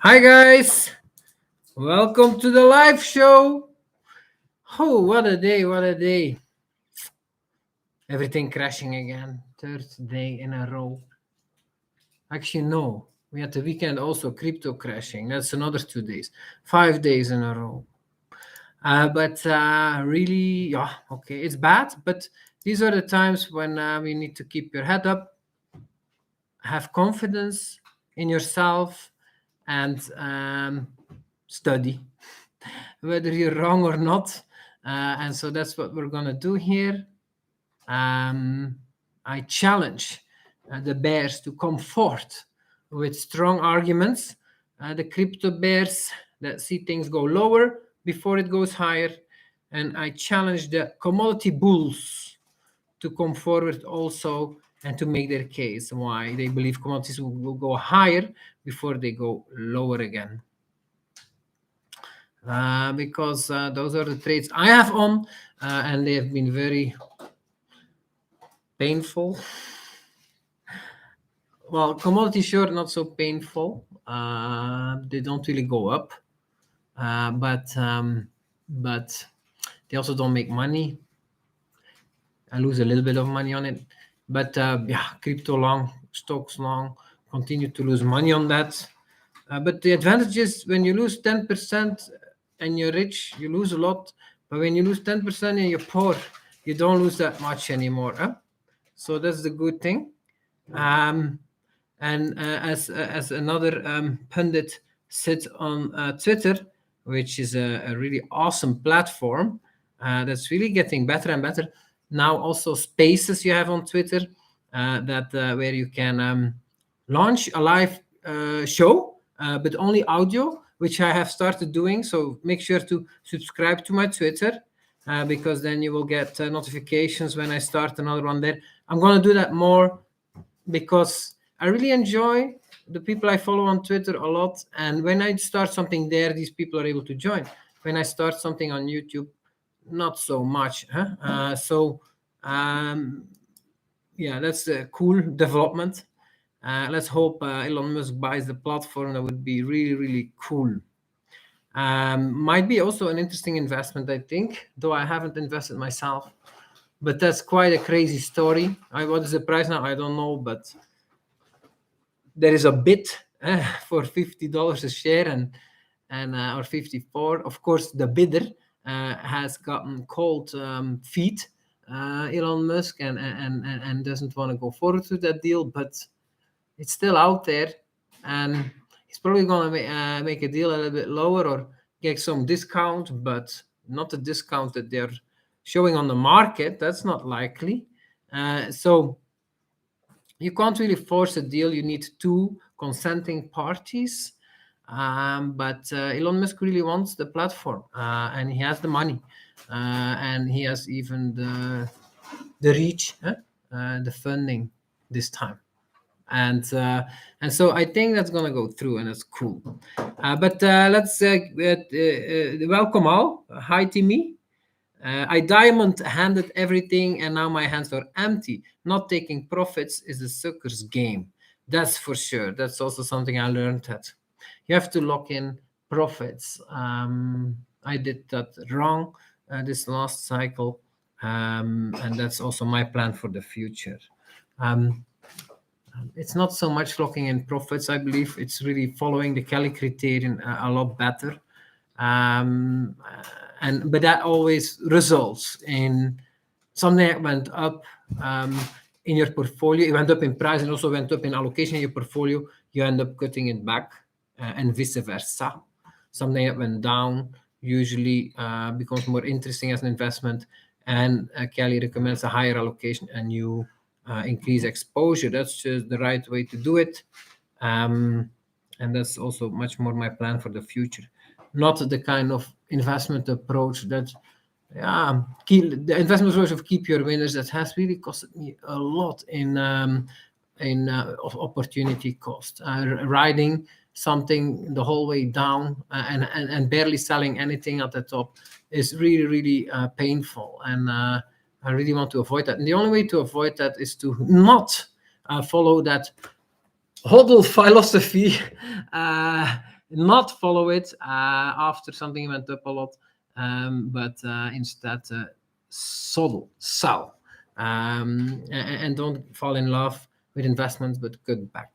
Hi guys, welcome to the live show. Oh, what a day, what a day. Everything crashing again, third day in a row. Actually, no, we had the weekend also crypto crashing. That's another 2 days, 5 days in a row. But really, yeah, okay, it's bad, but these are the times when we need to keep your head up, have confidence in yourself, and study, whether you're wrong or not. And so that's what we're going to do here. I challenge the bears to come forth with strong arguments. The crypto bears that see things go lower before it goes higher. And I challenge the commodity bulls to come forward also and to make their case why they believe commodities will go higher before they go lower again. Because those are the trades I have on, and they have been very painful. Well, commodity sure not so painful. They don't really go up, but they also don't make money. I lose a little bit of money on it, but yeah, crypto long, stocks long, continue to lose money on that. But the advantage is when you lose 10% and you're rich, you lose a lot. But when you lose 10% and you're poor, you don't lose that much anymore. Huh? So that's the good thing. And as another pundit said on Twitter, which is a really awesome platform that's really getting better and better. Now also spaces you have on Twitter that where you can launch a live show, but only audio, which I have started doing. So make sure to subscribe to my Twitter because then you will get notifications when I start another one there. I'm going to do that more because I really enjoy the people I follow on Twitter a lot. And when I start something there, these people are able to join. When I start something on YouTube, not so much. Huh? Yeah, that's a cool development. Let's hope Elon Musk buys the platform. That would be really, really cool. Might be also an interesting investment, I think, though I haven't invested myself. But that's quite a crazy story. What is the price now? I don't know, but there is a bid for $50 a share and or 54. Of course, the bidder has gotten cold feet, Elon Musk, and doesn't want to go forward with that deal, but it's still out there, and he's probably going to make a deal a little bit lower or get some discount, but not the discount that they're showing on the market. That's not likely. So you can't really force a deal. You need two consenting parties. But Elon Musk really wants the platform, and he has the money, and he has even the reach, the funding this time. And so I think that's gonna go through, and it's cool. But let's welcome all. Hi, Timmy. I diamond handed everything, and now my hands are empty. Not taking profits is a sucker's game. That's for sure. That's also something I learned, that you have to lock in profits. I did that wrong this last cycle, and that's also my plan for the future. It's not so much locking in profits. I believe it's really following the Kelly criterion a lot better. But that always results in something that went up in your portfolio. It went up in price and also went up in allocation in your portfolio. You end up cutting it back, and vice versa. Something that went down usually becomes more interesting as an investment, and Kelly recommends a higher allocation, and you increase exposure. That's just the right way to do it. And that's also much more my plan for the future. Not the kind of investment approach that, the investment approach of keep your winners, that has really costed me a lot in opportunity cost. Riding something the whole way down and barely selling anything at the top is really, really painful. And I really want to avoid that. And the only way to avoid that is to not follow that hodl philosophy not follow it after something went up a lot, but instead sell, and don't fall in love with investments, but cut back.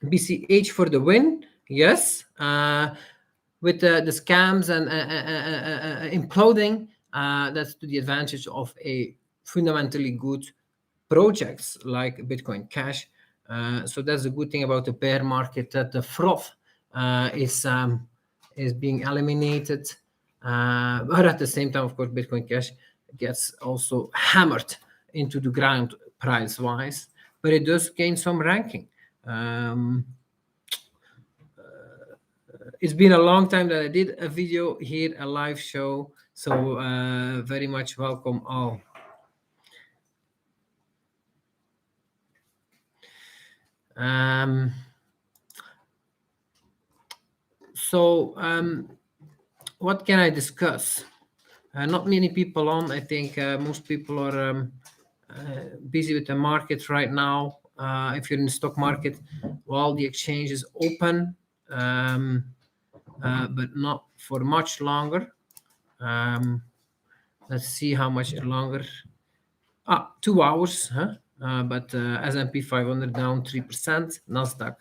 BCH for the win, yes. With the scams and imploding, that's to the advantage of a fundamentally good projects like Bitcoin Cash. So that's the good thing about the bear market, that the froth is being eliminated. But at the same time, of course, Bitcoin Cash gets also hammered into the ground price-wise, but it does gain some ranking. It's been a long time that I did a video here, a live show, so very much welcome all. What can I discuss? Not many people on. I think most people are busy with the market right now. If you're in the stock market, well, the exchange is open, but not for much longer. Let's see how much longer. 2 hours, huh? But S&P 500 down 3%, Nasdaq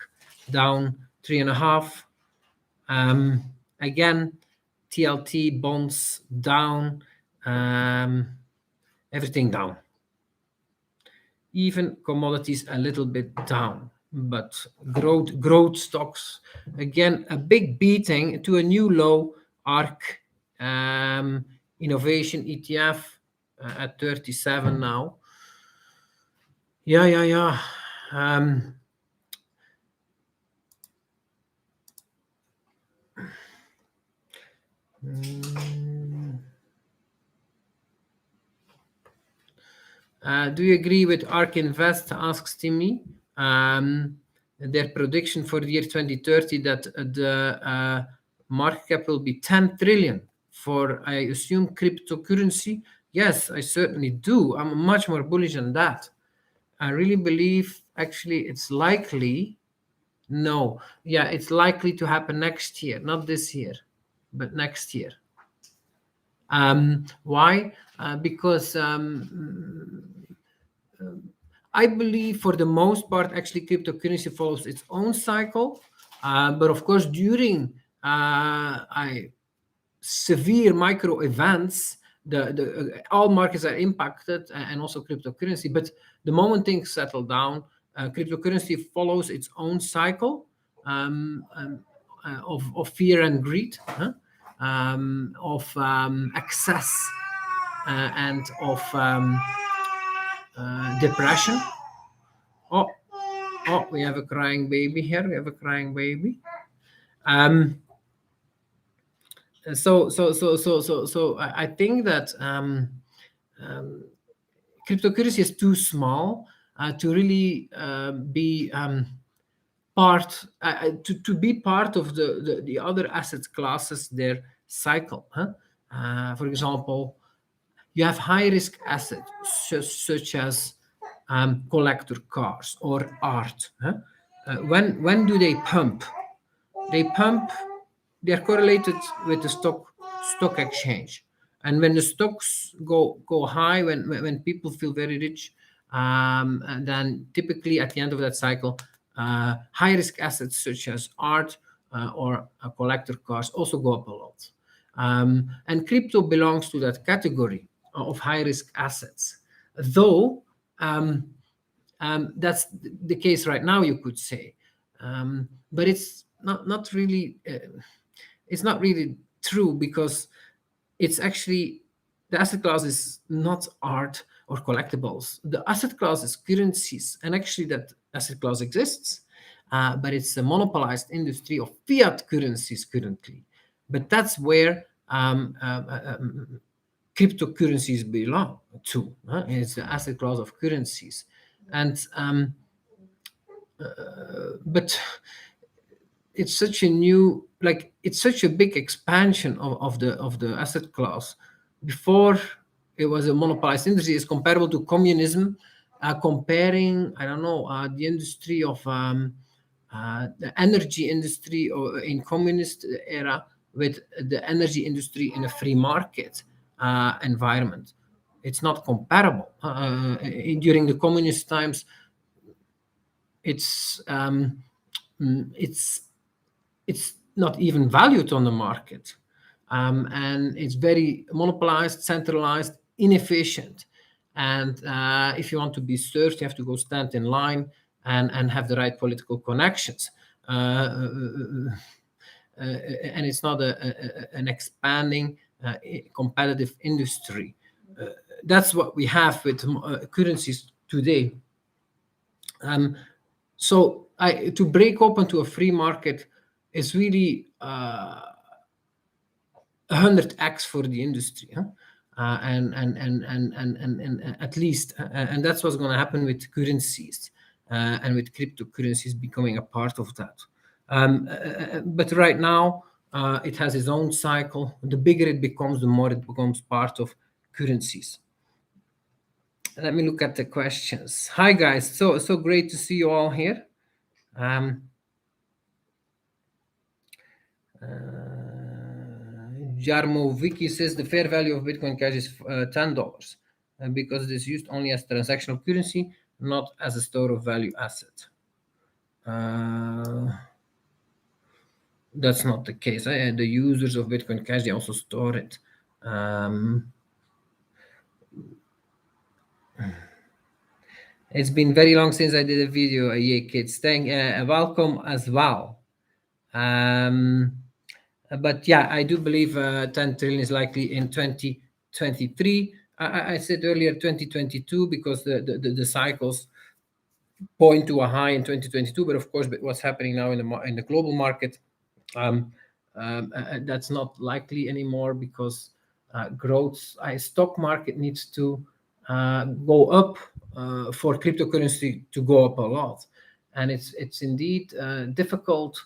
down 3.5%. Again, TLT bonds down, everything down. Even commodities a little bit down, but growth stocks again a big beating to a new low. ARK Innovation ETF at 37 now. Yeah. Do you agree with ARK Invest? Asks Timmy. Their prediction for the year 2030 that the market cap will be 10 trillion for, I assume, cryptocurrency. Yes, I certainly do. I'm much more bullish than that. I really believe actually it's likely. No, yeah, it's likely to happen next year, not this year, but next year. Why? Because I believe for the most part, actually, cryptocurrency follows its own cycle. But of course, during severe micro events, all markets are impacted, and also cryptocurrency. But the moment things settle down, cryptocurrency follows its own cycle of fear and greed, of excess, and of depression. Oh, we have a crying baby here. So I think that cryptocurrency is too small to really be part to be part of the other asset classes, their cycle. For example, you have high risk assets such as collector cars or art. When do they pump? They are correlated with the stock exchange, and when the stocks go high, when people feel very rich, and then typically at the end of that cycle, high risk assets such as art or collector cars also go up a lot. And crypto belongs to that category of high risk assets, though that's the case right now, you could say, but it's not really it's not really true, because it's actually, the asset class is not art or collectibles. The asset class is currencies, and actually that asset class exists, but it's a monopolized industry of fiat currencies currently. But that's where cryptocurrencies belong to. It's the asset class of currencies, and but it's such a new, it's such a big expansion of the asset class. Before, it was a monopolized industry. It's comparable to communism, comparing, I don't know, the industry of the energy industry or in communist era with the energy industry in a free market environment. It's not comparable. During the communist times, it's um, it's it's not even valued on the market, and it's very monopolized, centralized, inefficient. And if you want to be served, you have to go stand in line and have the right political connections. And it's not an expanding competitive industry. That's what we have with currencies today. So to break open to a free market is really 100x for the industry, huh? And at least, and that's what's going to happen with currencies and with cryptocurrencies becoming a part of that. But right now, it has its own cycle. The bigger it becomes, the more it becomes part of currencies. Let me look at the questions. Hi guys, so great to see you all here. Jarmo Vicky says the fair value of Bitcoin Cash is $10 because it is used only as transactional currency, not as a store of value asset. That's not the case. The users of Bitcoin Cash, they also store it. It's been very long since I did a video. Yeah, kids, welcome as well. But yeah, I do believe 10 trillion is likely in 2023. I said earlier 2022 because the cycles point to a high in 2022. But of course, what's happening now in the global market, that's not likely anymore because growth, stock market needs to go up for cryptocurrency to go up a lot, and it's indeed difficult.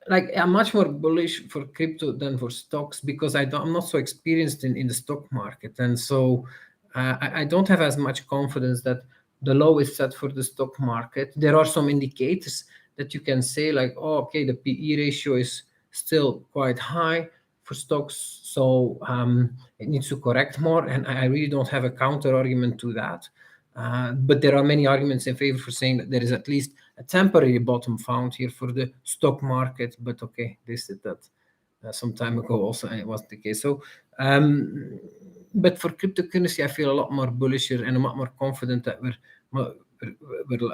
Like I'm much more bullish for crypto than for stocks because I'm not so experienced in the stock market, and so I don't have as much confidence that the low is set for the stock market. There are some indicators that you can say like, oh, okay, the PE ratio is still quite high for stocks, so it needs to correct more, and I really don't have a counter argument to that. But there are many arguments in favor for saying that there is at least a temporary bottom found here for the stock market. But okay, they said that some time ago also, and it wasn't the case. So, but for cryptocurrency, I feel a lot more bullisher and a lot more confident that we're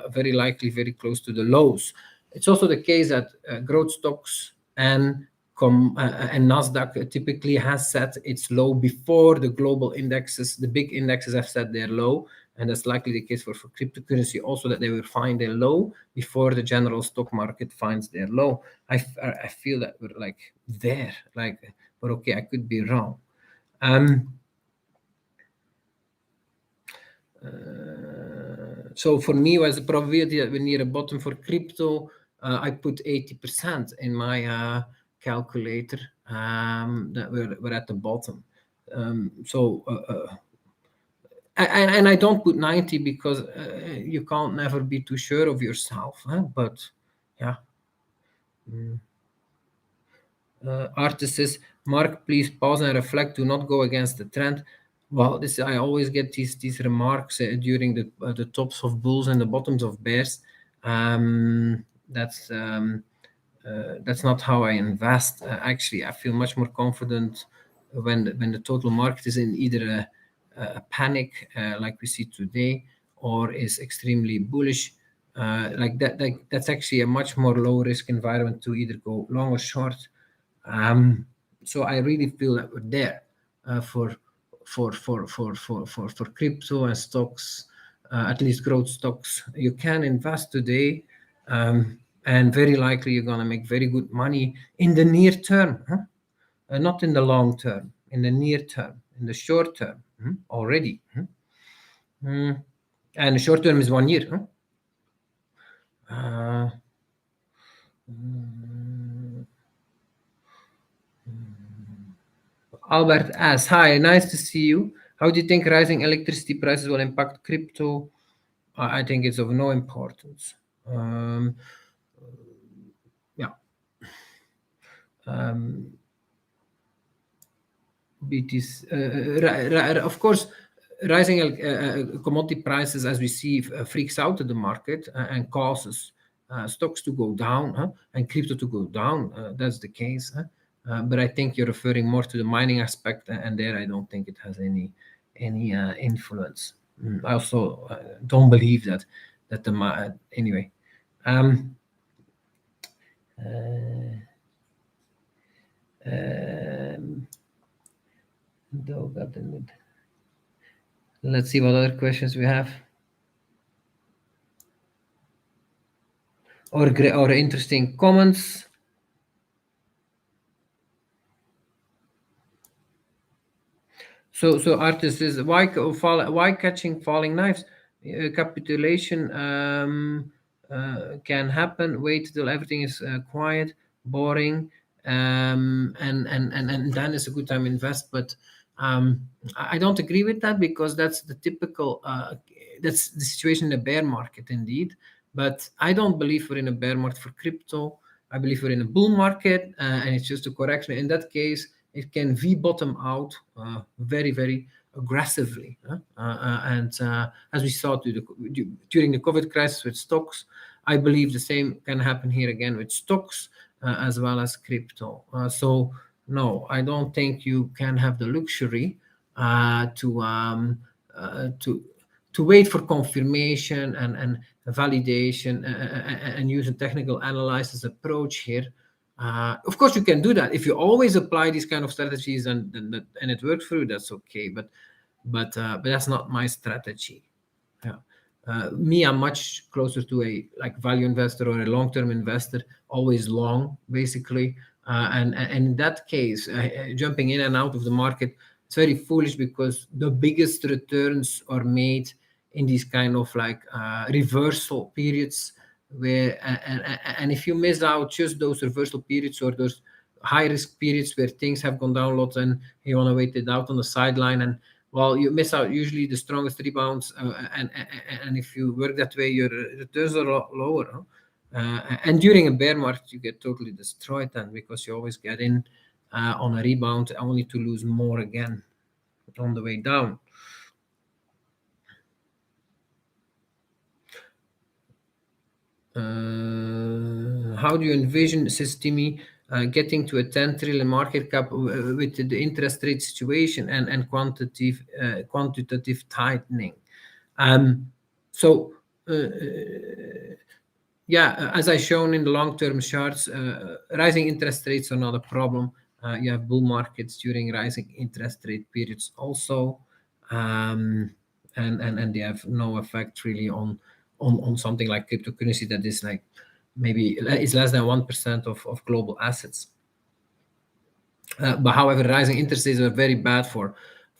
very likely very close to the lows. It's also the case that growth stocks and Nasdaq typically has set its low before the global indexes. The big indexes have set their low, and that's likely the case for cryptocurrency also, that they will find their low before the general stock market finds their low. I feel that we're like there, like, but okay, I could be wrong. So for me, was the probability that we're near a bottom for crypto, I put 80% in my calculator, that we're at the bottom. And I don't put 90 because you can't never be too sure of yourself, huh? But yeah. Artist says, Mark, please pause and reflect. Do not go against the trend. Well, this I always get these remarks during the tops of bulls and the bottoms of bears. That's not how I invest. Actually, I feel much more confident when the total market is in either a panic like we see today, or is extremely bullish. Like that, that's actually a much more low risk environment to either go long or short. So I really feel that we're there for crypto and stocks, at least growth stocks. You can invest today, and very likely you're gonna make very good money in the near term, huh? Not in the long term, in the near term, in the short term, already. And the short term is 1 year. Albert asks, hi, nice to see you. How do you think rising electricity prices will impact crypto? I think it's of no importance. Um, yeah. Um, BTC, of course, rising commodity prices, as we see, freaks out the market and causes stocks to go down, and crypto to go down. That's the case. But I think you're referring more to the mining aspect, and there I don't think it has any influence. I also don't believe that anyway. Um, uh, um, let's see what other questions we have. Or interesting comments. So artist is why catching falling knives? Capitulation can happen. Wait till everything is quiet, boring, and then is a good time to invest. But I don't agree with that, because that's the typical that's the situation in the bear market indeed. But I don't believe we're in a bear market for crypto. I believe we're in a bull market, and it's just a correction. In that case, it can V bottom out very, very aggressively. And as we saw during the COVID crisis with stocks, I believe the same can happen here again with stocks as well as crypto. So, no, I don't think you can have the luxury uh, to, um, uh, to, to wait for confirmation and validation and use a technical analysis approach here. Of course, you can do that if you always apply these kind of strategies and it works for you. That's okay, but that's not my strategy. Yeah. Me, I'm much closer to a like value investor or a long-term investor, always long, basically. And in that case, jumping in and out of the market, it's very foolish, because the biggest returns are made in these kind of like reversal periods, where and if you miss out just those reversal periods or those high risk periods where things have gone down a lot and you want to wait it out on the sideline, and well, you miss out usually the strongest rebounds, and if you work that way, your returns are a lot lower. And during a bear market, you get totally destroyed then, because you always get in on a rebound only to lose more again on the way down. How do you envision Systemi getting to a 10 trillion market cap with the interest rate situation and quantitative tightening? Um, so, yeah, as I shown in the long-term charts, rising interest rates are not a problem. You have bull markets during rising interest rate periods also, um, and they have no effect really on something like cryptocurrency that is like maybe is less than 1% of global assets. But however, rising interest rates are very bad for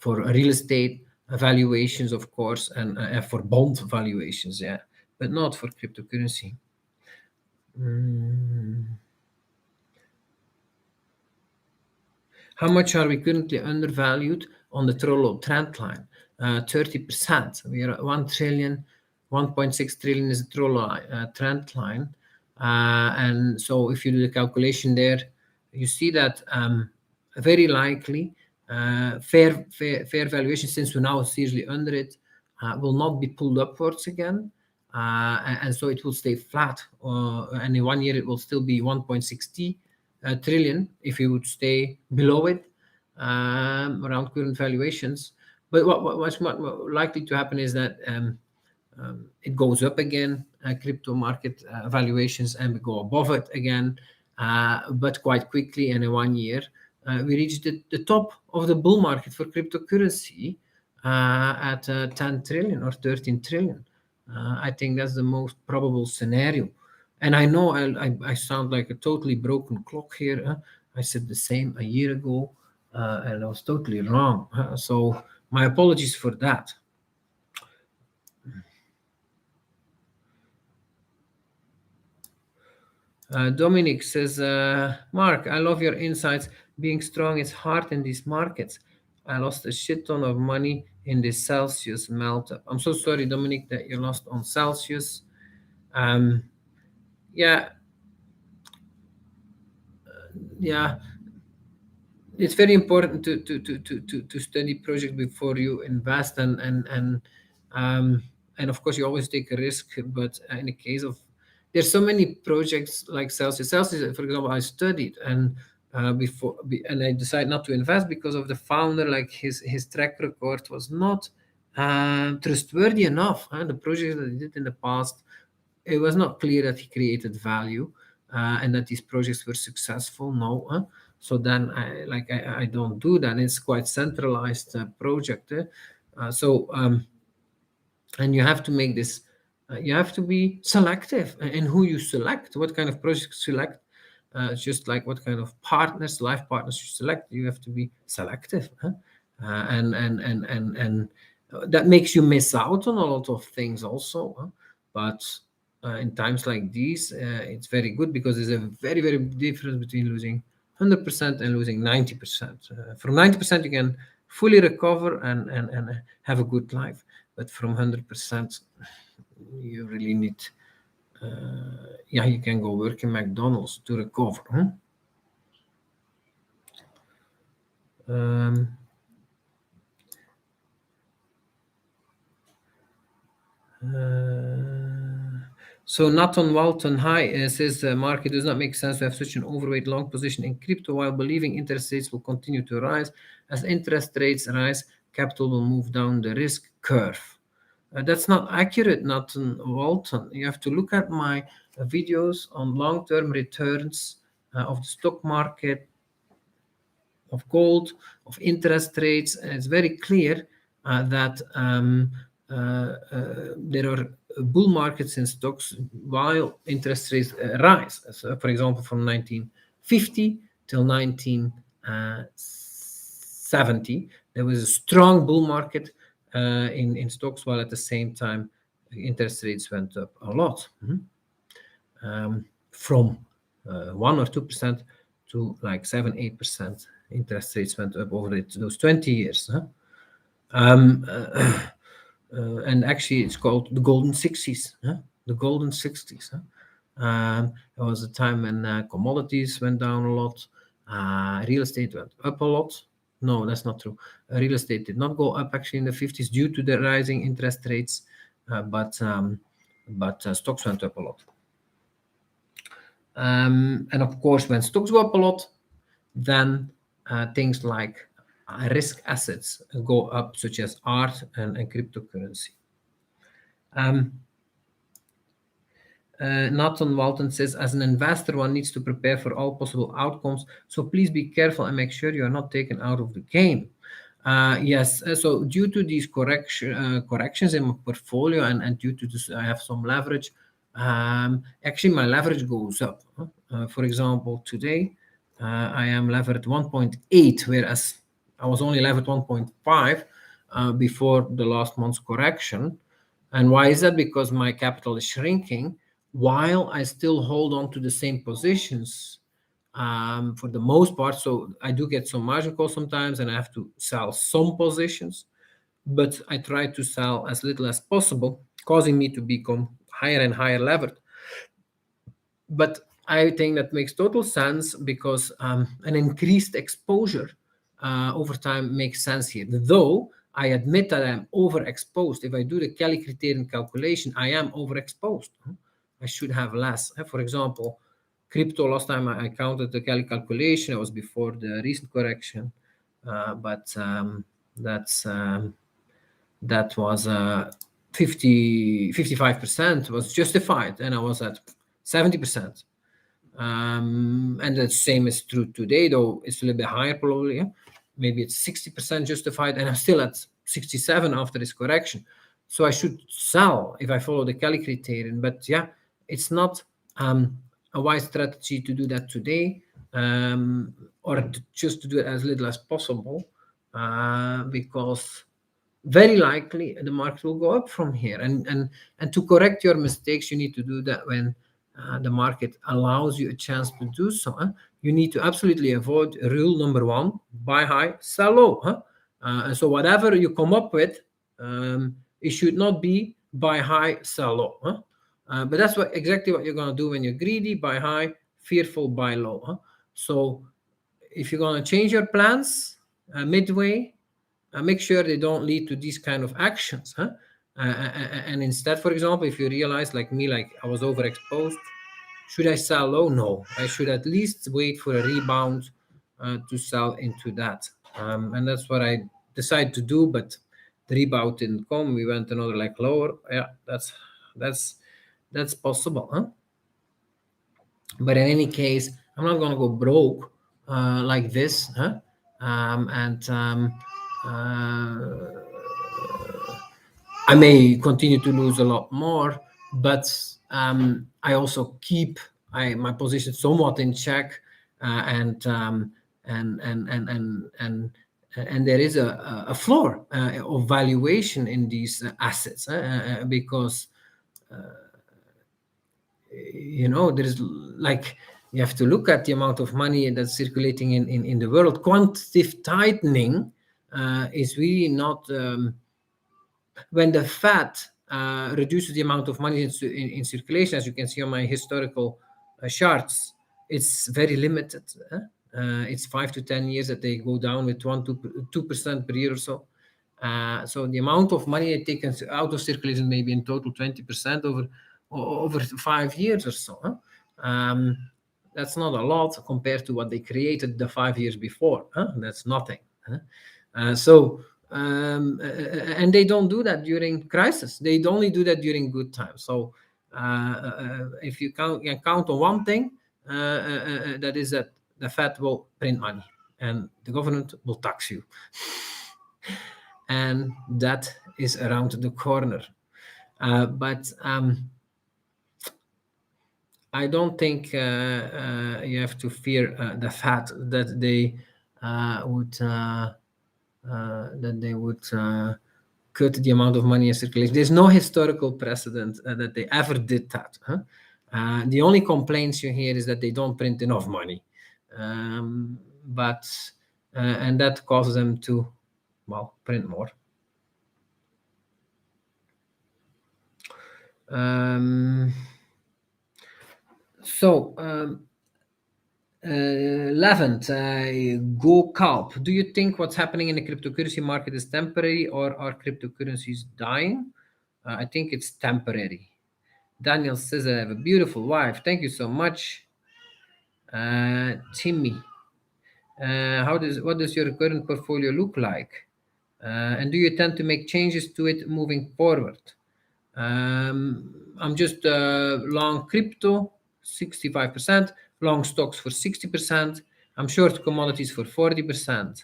real estate valuations, of course, and for bond valuations, yeah, but not for cryptocurrency. Mm. How much are we currently undervalued on the Trello trend line? 30%. We are at 1 trillion, 1.6 trillion is the Trello trend line. And so if you do the calculation there, you see that very likely fair valuation, since we're now seriously under it, will not be pulled upwards again. And so it will stay flat. And in 1 year, it will still be 1.60 trillion if you would stay below it around current valuations. But what's more likely to happen is that it goes up again, crypto market valuations, and we go above it again, but quite quickly. And in 1 year, we reached the top of the bull market for cryptocurrency at 10 trillion or 13 trillion. I think that's the most probable scenario. And I know I sound like a totally broken clock here. I said the same a year ago, and I was totally wrong. So my apologies for that. Dominic says, Mark, I love your insights. Being strong is hard in these markets. I lost a shit ton of money in this Celsius melt up. I'm so sorry, Dominic, that you lost on Celsius. Um, yeah, yeah, it's very important to study projects before you invest, um, and of course you always take a risk. But in the case of, there's so many projects like Celsius, for example, I studied, and and I decided not to invest because of the founder. Like his track record was not trustworthy enough. The projects that he did in the past, it was not clear that he created value, and that these projects were successful. No, so then I don't do that. It's quite centralized project. And you have to make this. You have to be selective in who you select, what kind of projects you select. Just like what kind of partners, life partners you select, you have to be selective, and that makes you miss out on a lot of things also. But in times like these, it's very good because there's a very very big difference between losing 100% and losing 90%. From 90% you can fully recover and have a good life, but from 100% you really need, you can go work in McDonald's to recover. So Nathan Walton, hi, says the market does not make sense to have such an overweight long position in crypto while believing interest rates will continue to rise. As interest rates rise, capital will move down the risk curve. That's not accurate, Nathan Walton. You have to look at my videos on long-term returns of the stock market, of gold, of interest rates. And it's very clear that there are bull markets in stocks while interest rates rise. So, for example, from 1950 till 1970, there was a strong bull market in stocks, while at the same time interest rates went up a lot, from 1 or 2% to like 7-8%. Interest rates went up over those 20 years. And actually, it's called the golden 60s. The golden 60s. There was a time when commodities went down a lot. Real estate went up a lot. No, that's not true. Real estate did not go up actually in the 50s due to the rising interest rates, but stocks went up a lot. And of course, when stocks go up a lot, then things like risk assets go up, such as art and cryptocurrency. Nathan Walton says, as an investor, one needs to prepare for all possible outcomes. So please be careful and make sure you are not taken out of the game. Yes, so due to these corrections in my portfolio and due to this, I have some leverage. Actually, my leverage goes up. For example, today I am levered 1.8, whereas I was only levered 1.5 before the last month's correction. And why is that? Because my capital is shrinking while I still hold on to the same positions for the most part. So I do get some margin calls sometimes and I have to sell some positions, but I try to sell as little as possible, causing me to become higher and higher levered. But I think that makes total sense because an increased exposure over time makes sense here. Though I admit that I'm overexposed. If I do the Kelly criterion calculation, I am overexposed. I should have less. For example, crypto, last time I counted the Kelly calculation, it was before the recent correction, but that was 55% was justified, and I was at 70%. And the same is true today, though it's a little bit higher probably. Maybe it's 60% justified, and I'm still at 67 after this correction. So I should sell if I follow the Kelly criterion. But yeah, it's not a wise strategy to do that today, or just to do it as little as possible, because very likely the market will go up from here. And to correct your mistakes, you need to do that when the market allows you a chance to do so. You need to absolutely avoid rule number 1: buy high, sell low. And so whatever you come up with, it should not be buy high, sell low. But that's exactly what you're going to do when you're greedy: buy high, fearful, buy low. So if you're going to change your plans midway, make sure they don't lead to these kind of actions. And instead, for example, if you realize, like me, like I was overexposed, should I sell low? No, I should at least wait for a rebound to sell into that. And that's what I decided to do. But the rebound didn't come. We went another like lower. Yeah, that's possible. But in any case, I'm not going to go broke like this. I may continue to lose a lot more, but I also keep my position somewhat in check, and there is a floor of valuation in these assets because there is, like, you have to look at the amount of money that's circulating in the world. Quantitative tightening is really not when the Fed reduces the amount of money in circulation. As you can see on my historical charts, it's very limited. It's 5 to 10 years that they go down with 2% per year or so. So the amount of money they take out of circulation maybe in total 20% over 5 years or so. That's not a lot compared to what they created the 5 years before. That's nothing. And they don't do that during crisis. They only do that during good times. So if you can count on one thing, that is that the Fed will print money and the government will tax you. And that is around the corner. But I don't think you have to fear the Fed that they would cut the amount of money in circulation. There's no historical precedent that they ever did that. The only complaints you hear is that they don't print enough money, and that causes them to, print more. Levent, go Calp. Do you think what's happening in the cryptocurrency market is temporary, or are cryptocurrencies dying? I think it's temporary. Daniel says, I have a beautiful wife. Thank you so much. Timmy, what does your current portfolio look like? And do you tend to make changes to it moving forward? I'm just long crypto, 65%, long stocks for 60%. I'm short commodities for 40%.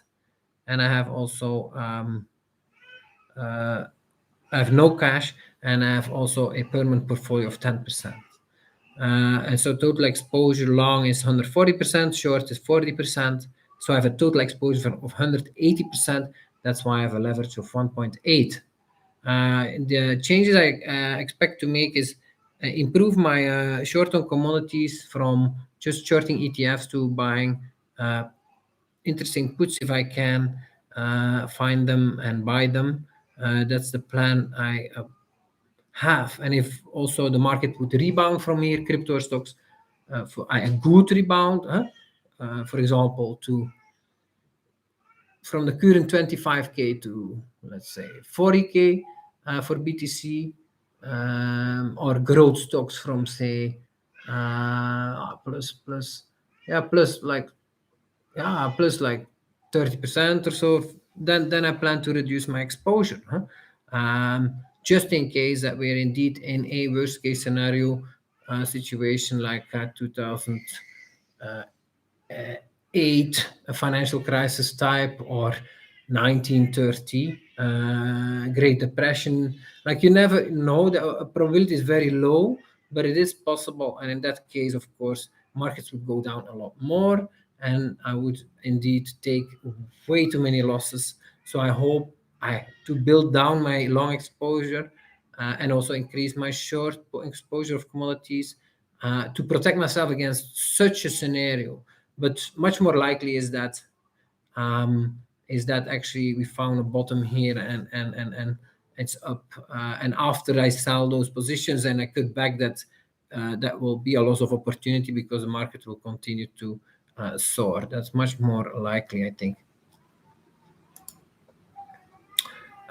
And I have also, I have no cash, and I have also a permanent portfolio of 10%. And so total exposure long is 140%, short is 40%. So I have a total exposure of 180%. That's why I have a leverage of 1.8. The changes I expect to make is improve my short on commodities from just shorting ETFs to buying interesting puts if I can find them and buy them. That's the plan I have. And if also the market would rebound from here, crypto stocks, for a good rebound, for example, from the current 25K to, let's say, 40K for BTC, or growth stocks from, say, plus like 30% or so, then I plan to reduce my exposure, just in case that we're indeed in a worst case scenario situation like 2008, a financial crisis type, or 1930, Great Depression. Like, you never know. The probability is very low, but it is possible. And in that case, of course, markets would go down a lot more, and I would indeed take way too many losses. So I hope to build down my long exposure and also increase my short exposure of commodities to protect myself against such a scenario. But much more likely is that is that actually we found a bottom here, and it's up. And after I sell those positions and I cut back, that will be a loss of opportunity because the market will continue to soar. That's much more likely, I think.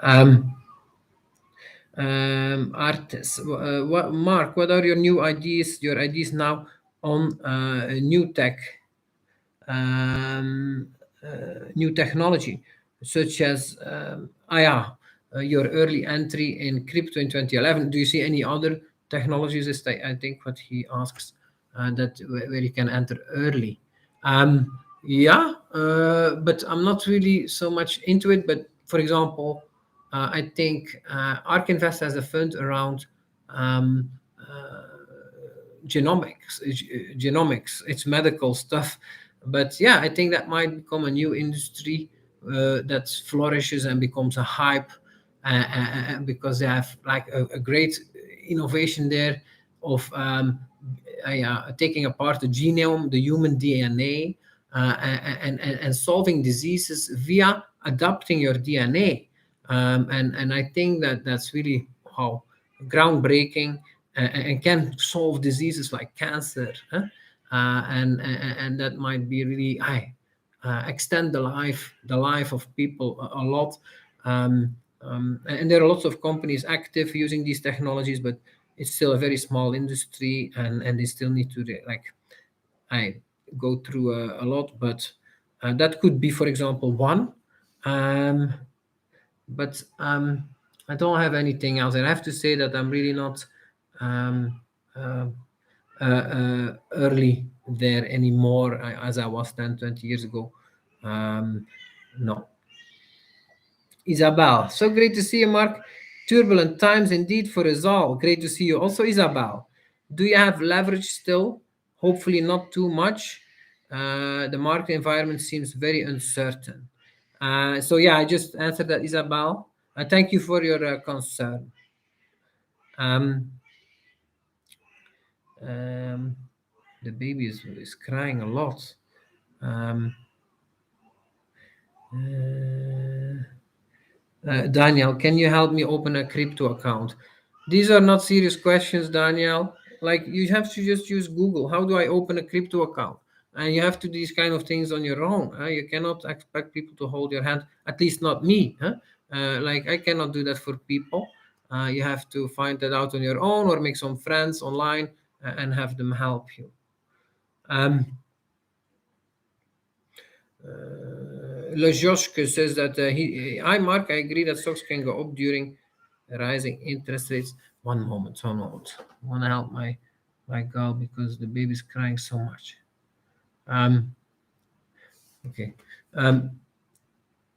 Um, Artis, Mark, what are your new ideas? Your ideas now on new tech, um, new technology, such as your early entry in crypto in 2011. Do you see any other technologies? Is I think what he asks, that where you can enter early. Yeah, but I'm not really so much into it. But for example, I think ARK Invest has a fund around um, uh, genomics. It's medical stuff, but yeah, I think that might become a new industry that flourishes and becomes a hype, because they have like a great innovation there of taking apart the genome, the human DNA, and solving diseases via adapting your DNA. And I think that that's really how groundbreaking, and can solve diseases like cancer, huh? And that might be really high, extend the life of people a lot. And there are lots of companies active using these technologies, but it's still a very small industry, and they still need to like I go through a lot. But that could be, for example, one. Um, but I don't have anything else. And I have to say that I'm really not um, uh, early there anymore, as I was 10, 20 years ago. No. Isabel, so great to see you, Mark. Turbulent times indeed for us all. Great to see you. Also, Isabel, do you have leverage still? Hopefully, not too much. The market environment seems very uncertain. So, yeah, I just answered that, Isabel. Thank you for your concern. Um, um, the baby is crying a lot. Um, uh, Daniel, can you help me open a crypto account? These are not serious questions, Daniel. Like, you have to just use Google. How do I open a crypto account? And you have to do these kind of things on your own. You cannot expect people to hold your hand. At least not me. Huh? Like, I cannot do that for people. You have to find that out on your own, or make some friends online, and have them help you. Um, Lejoshke says that hi Mark, I agree that stocks can go up during rising interest rates. One moment, one moment. I want to help my girl because the baby's crying so much. Okay.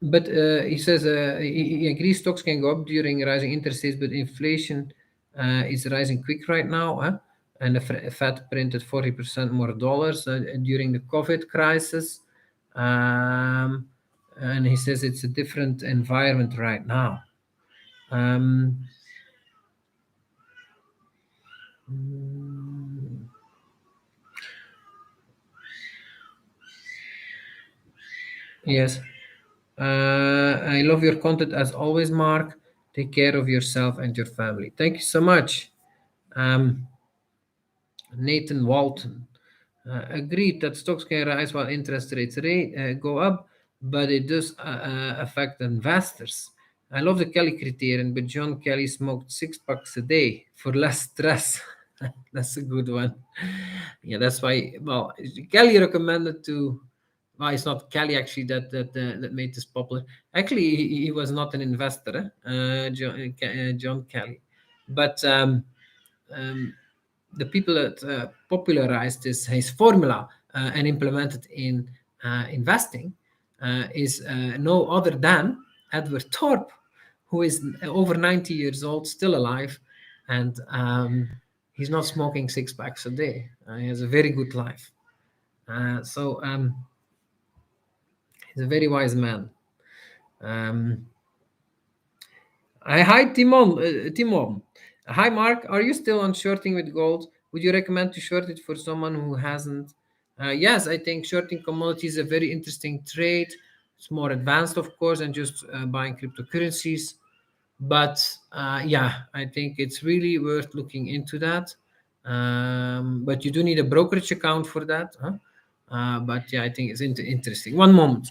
But he says he agrees stocks can go up during rising interest rates, but inflation is rising quick right now. Huh? And the Fed printed 40% more dollars during the COVID crisis. Um, and he says it's a different environment right now. Um, yes. I love your content as always, Mark. Take care of yourself and your family. Thank you so much. Um, Nathan Walton. Agreed that stocks can rise while interest rates go up, but it does affect investors. I love the Kelly criterion, but John Kelly smoked 6 packs a day for less stress. That's a good one. Yeah, that's why. Well, Kelly recommended to. Well, it's not Kelly actually that made this popular. Actually, he was not an investor, John Kelly, but um, the people that popularized his formula and implemented in investing is no other than Edward Thorpe, who is over 90 years old, still alive, and he's not smoking 6 packs a day. He has a very good life. So he's a very wise man. Hi, Timon. Timon. Hi, Mark. Are you still on shorting with gold? Would you recommend to short it for someone who hasn't? Yes, I think shorting commodities is a very interesting trade. It's more advanced, of course, than just buying cryptocurrencies. But yeah, I think it's really worth looking into that. But you do need a brokerage account for that. Huh? But yeah, I think it's interesting. One moment.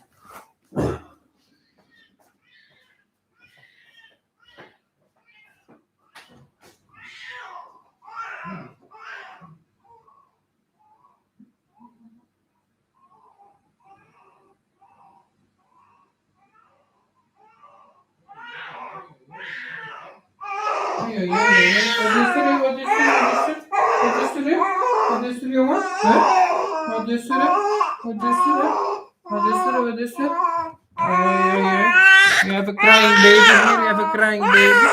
You have a crying baby here. You have a crying baby.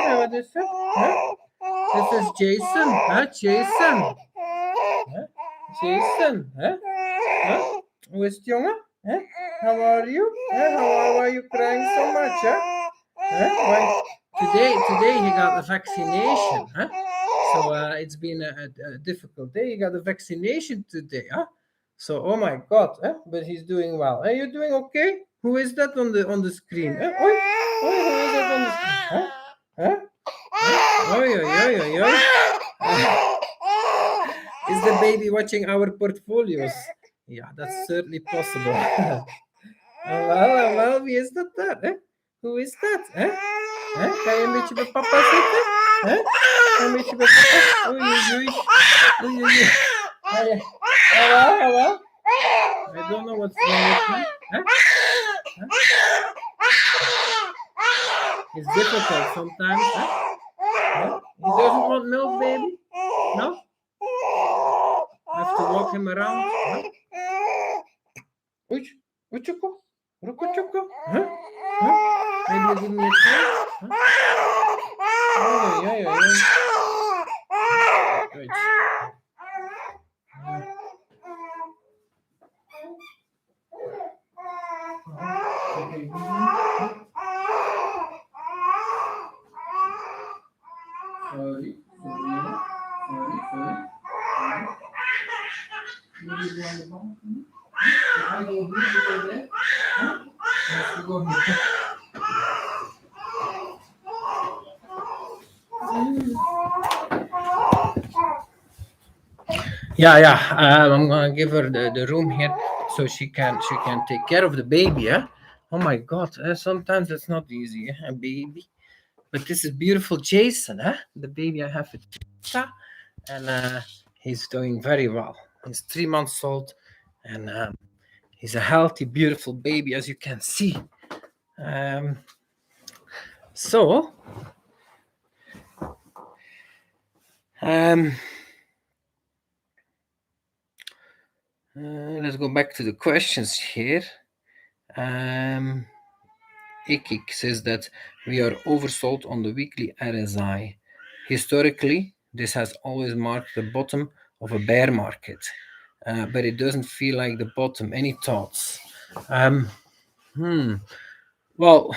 What is it? This is Jason. Huh? Jason. Huh? Jason. Huh? Huh? Hoe is het, jongen? Huh? How are you? Huh? How are you crying so much? Huh? Huh? Why? Today he got a vaccination. Huh? So it's been a difficult day. He got a vaccination today. Huh? So oh my God. Huh? But he's doing well. Are you doing okay? Who is that on the screen? Huh? Oi, oi, who is that on the screen? Huh? Huh? Huh? Oi, oi, oi, oi, oi. Is the baby watching our portfolios? Yeah, that's certainly possible. Wel, wie is dat daar? Hè? Hoe is dat? Hè? Hè? Ga je een beetje bij papa zitten? Hè? Ga je een beetje bij papa? Oei, oei, oei. Oei, oei, oei. Jawel. I don't know what's wrong with him. Hè? It's difficult sometimes. Hè? Huh? He doesn't want milk, baby? No? Have to walk him around. Huh? Oei, oei, Rukuchuku? Huh? Huh? Maybe you give me a chance? Huh? Oh, yeah. Good. Sorry. I go here, you go there. Huh? Yes, you go here. Yeah. I'm gonna give her the room here so she can take care of the baby. Yeah. Oh my God. Sometimes it's not easy, a baby. But this is beautiful Jason, huh? The baby I have with Tita, and he's doing very well. He's 3 months old, and he's a healthy, beautiful baby, as you can see. So, let's go back to the questions here. Ikik says that we are oversold on the weekly RSI. Historically, this has always marked the bottom of a bear market, but it doesn't feel like the bottom. Any thoughts? Well,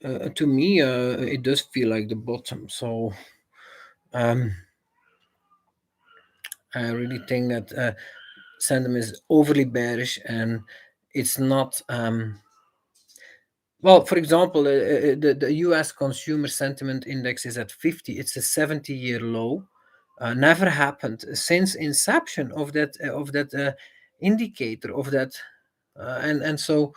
to me, it does feel like the bottom. So I really think that sentiment is overly bearish, and it's not. Well, for example, the U.S. Consumer Sentiment Index is at 50. It's a 70-year low. Never happened since inception of that indicator of that, and so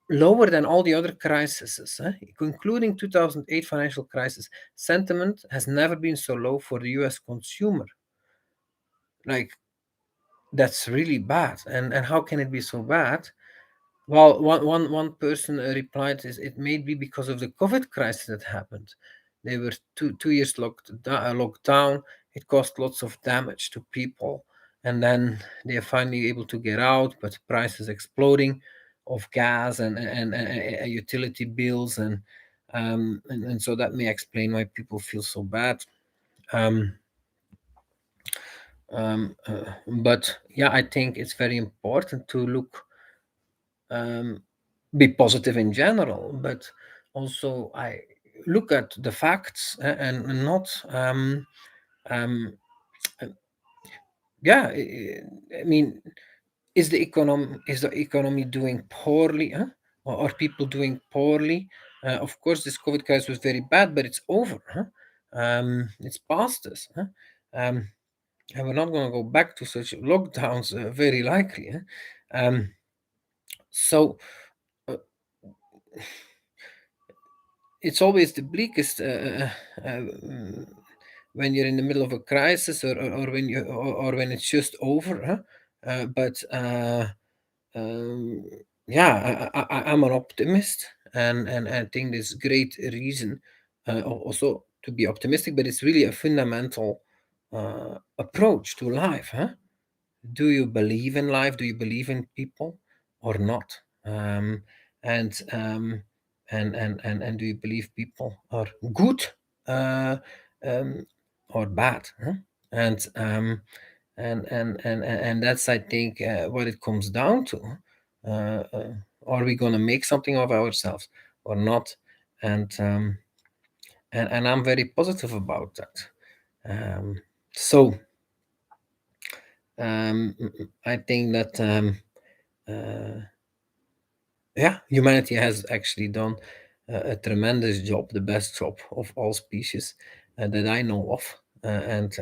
lower than all the other crises, including 2008 financial crisis. Sentiment has never been so low for the U.S. consumer. Like, that's really bad. And how can it be so bad? Well, one person replied, is it may be because of the COVID crisis that happened. They were two years locked down. It caused lots of damage to people, and then they are finally able to get out, but prices exploding of gas and utility bills, and so that may explain why people feel so bad. But yeah, I think it's very important to look. Be positive in general, but also I look at the facts and not yeah, I mean, is the economy doing poorly, huh? Or are people doing poorly? Of course, this COVID crisis was very bad, but it's over, huh? It's past us, huh? Um, and we're not going to go back to such lockdowns, very likely, huh? So uh, it's always the bleakest when you're in the middle of a crisis, or when or when it's just over, huh? But um, yeah, I'm an optimist, and I think there's great reason also to be optimistic, but it's really a fundamental approach to life, huh? Do you believe in life? Do you believe in people or not? Um, and and do you believe people are good, uh, um, or bad? Huh? And and that's, I think, what it comes down to. Uh, uh, are we gonna make something of ourselves or not? And and I'm very positive about that. So I think that uh, yeah, humanity has actually done a tremendous job, the best job of all species that I know of, and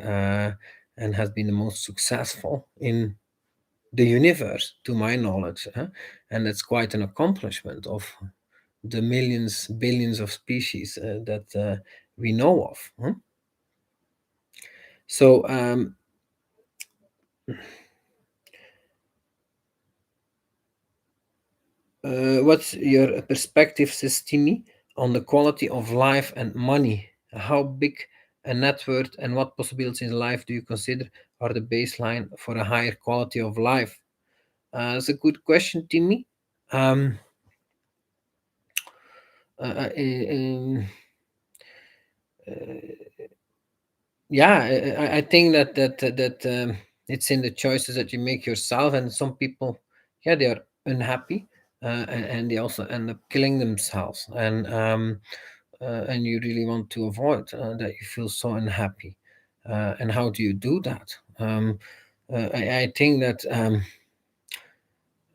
has been the most successful in the universe, to my knowledge, huh? And that's quite an accomplishment of the millions, billions of species that we know of. Huh? So what's your perspective, Sistimi, on the quality of life and money? How big a net worth and what possibilities in life do you consider are the baseline for a higher quality of life? That's a good question, Timmy. Um, uh, uh, um, yeah, I think that it's in the choices that you make yourself, and some people, yeah, they are unhappy, and they also end up killing themselves, and you really want to avoid that you feel so unhappy. And how do you do that? I think that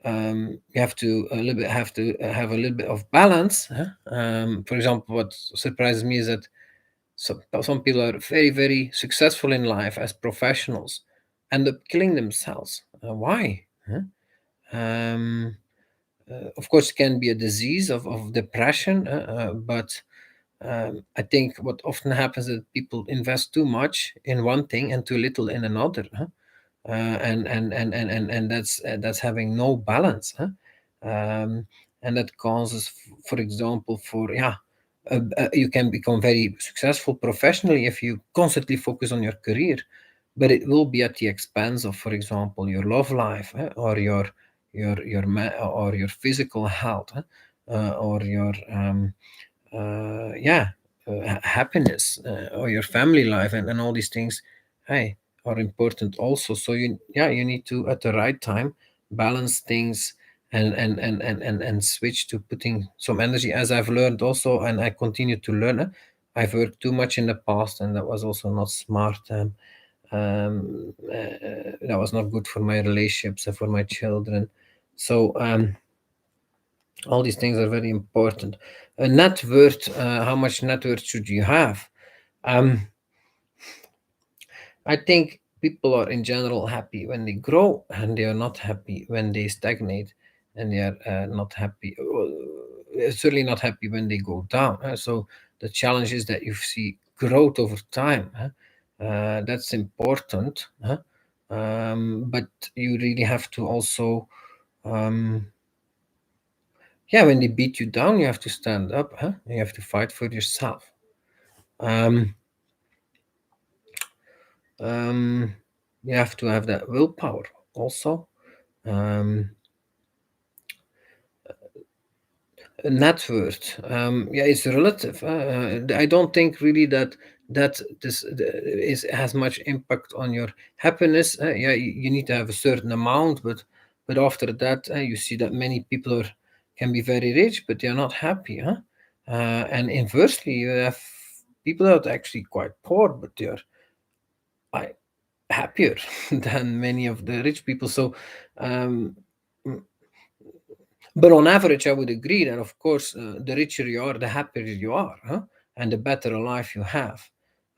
you have to a little bit have to have a little bit of balance. Huh? For example, what surprises me is that some people are very, very successful in life as professionals, end up killing themselves. Why? Huh? Um, of course, it can be a disease of depression, but I think what often happens is that people invest too much in one thing and too little in another, huh? And that's having no balance, huh? And that causes, for example, for yeah, you can become very successful professionally if you constantly focus on your career, but it will be at the expense of, for example, your love life, or or your physical health, or your yeah, happiness, or your family life, and all these things, hey, are important also. So you need to, at the right time, balance things, and switch to putting some energy, as I've learned also, and I continue to learn. I've worked too much in the past, and that was also not smart. That was not good for my relationships and for my children. So all these things are very important. A net worth, how much net worth should you have? Um, I think people are in general happy when they grow, and they are not happy when they stagnate, and they are not happy, certainly not happy when they go down. So the challenge is that you see growth over time. That's important. But you really have to also, um, yeah, when they beat you down, you have to stand up. You have to fight for yourself. Um, um, you have to have that willpower also. Um, Net worth, yeah, it's relative. I don't think really that is has much impact on your happiness. Yeah, you need to have a certain amount, but after that, you see that many people can be very rich, but they are not happy. Huh? And inversely, you have people that are actually quite poor, but they are happier than many of the rich people. So, um, but on average, I would agree that, of course, the richer you are, the happier you are, huh? And the better a life you have.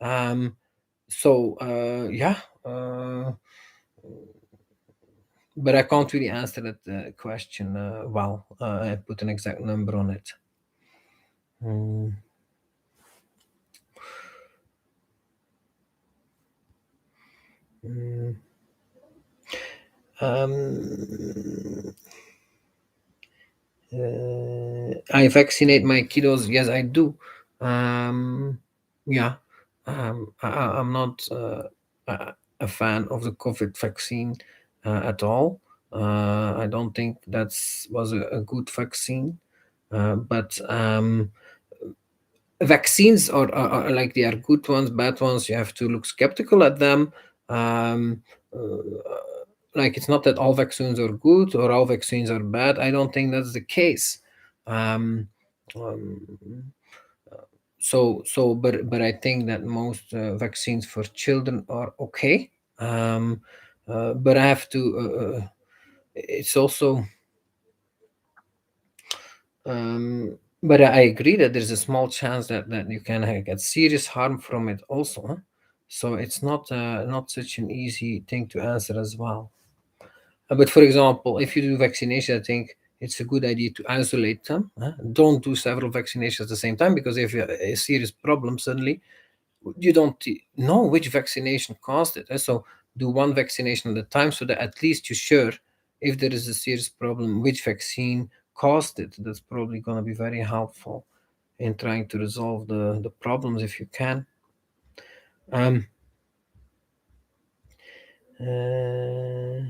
Um, yeah, but I can't really answer that question well. I put an exact number on it. Mm, mm. Um, I vaccinate my kiddos. Yes, I do. Yeah, I'm not a fan of the COVID vaccine at all. I don't think that's was a good vaccine. But vaccines are like they are good ones, bad ones. You have to look skeptical at them. Um, like it's not that all vaccines are good or all vaccines are bad. I don't think that's the case. Um, um, but I think that most vaccines for children are okay. Um, but I have to. It's also but I agree that there's a small chance that you can get serious harm from it also. Huh? So it's not such an easy thing to answer as well. But for example, if you do vaccination, I think it's a good idea to isolate them. Huh? Don't do several vaccinations at the same time because if you have a serious problem suddenly, you don't know which vaccination caused it. So do one vaccination at a time so that at least you're sure if there is a serious problem, which vaccine caused it. That's probably going to be very helpful in trying to resolve the problems if you can. Um, uh,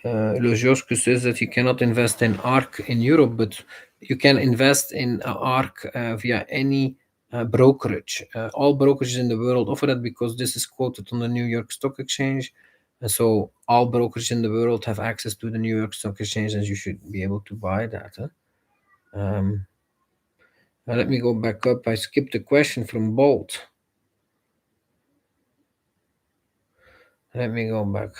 Lojosku says that you cannot invest in ARC in Europe, but you can invest in ARC via any brokerage. All brokerages in the world offer that because this is quoted on the New York Stock Exchange. And so all brokerages in the world have access to the New York Stock Exchange, and you should be able to buy that. Huh? Um, let me go back up. I skipped a question from Bolt. Let me go back.